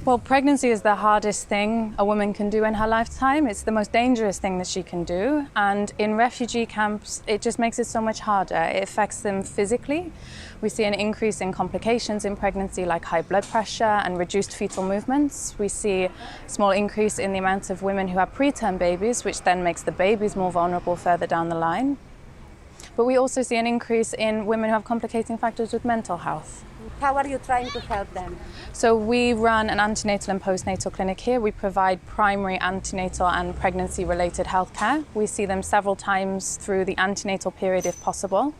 Well, pregnancy is the hardest thing a woman can do in her lifetime. It's the most dangerous thing that she can do. And in refugee camps, it just makes it so much harder. It affects them physically. We see an increase in complications in pregnancy like high blood pressure and reduced fetal movements. We see a small increase in the amount of women who have preterm babies, which then makes the babies more vulnerable further down the line. But we also see an increase in women who have complicating factors with mental health. How are you trying to help them? So we run an antenatal and postnatal clinic here. We provide primary antenatal and pregnancy-related healthcare. We see them several times through the antenatal period if possible.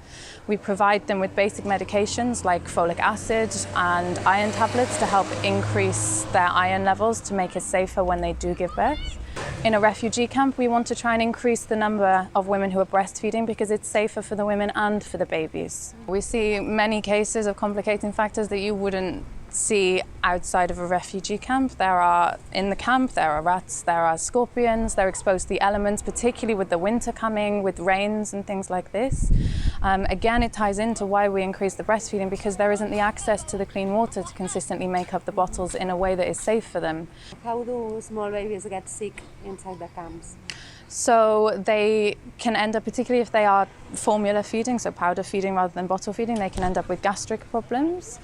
We provide them with basic medications like folic acid and iron tablets to help increase their iron levels to make it safer when they do give birth. In a refugee camp, we want to try and increase the number of women who are breastfeeding because it's safer for the women and for the babies. We see many cases of complicating factors that you wouldn't see outside of a refugee camp. In the camp, there are rats, there are scorpions, they're exposed to the elements, particularly with the winter coming, with rains and things like this. Again, it ties into why we increase the breastfeeding because there isn't the access to the clean water to consistently make up the bottles in a way that is safe for them. How do small babies get sick inside the camps? So they can end up, particularly if they are formula feeding, so powder feeding rather than bottle feeding, they can end up with gastric problems.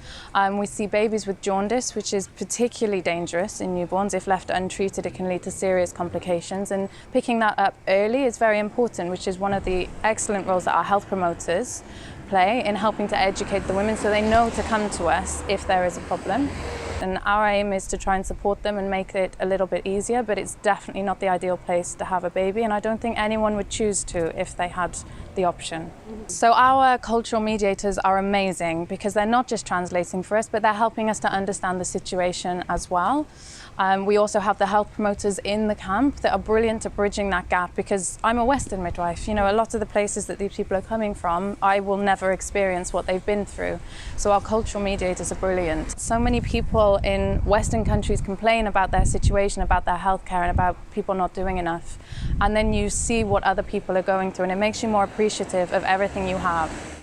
We see babies with jaundice, which is particularly dangerous in newborns. If left untreated, it can lead to serious complications. And picking that up early is very important, which is one of the excellent roles that our health promoters play in helping to educate the women so they know to come to us if there is a problem. And our aim is to try and support them and make it a little bit easier, but it's definitely not the ideal place to have a baby, and I don't think anyone would choose to if they had the option. So our cultural mediators are amazing because they're not just translating for us, but they're helping us to understand the situation as well. We also have the health promoters in the camp that are brilliant at bridging that gap because I'm a Western midwife. You know, a lot of the places that these people are coming from, I will never experience what they've been through. So our cultural mediators are brilliant. So many people in Western countries complain about their situation, about their healthcare and about people not doing enough. And then you see what other people are going through and it makes you more appreciative of everything you have.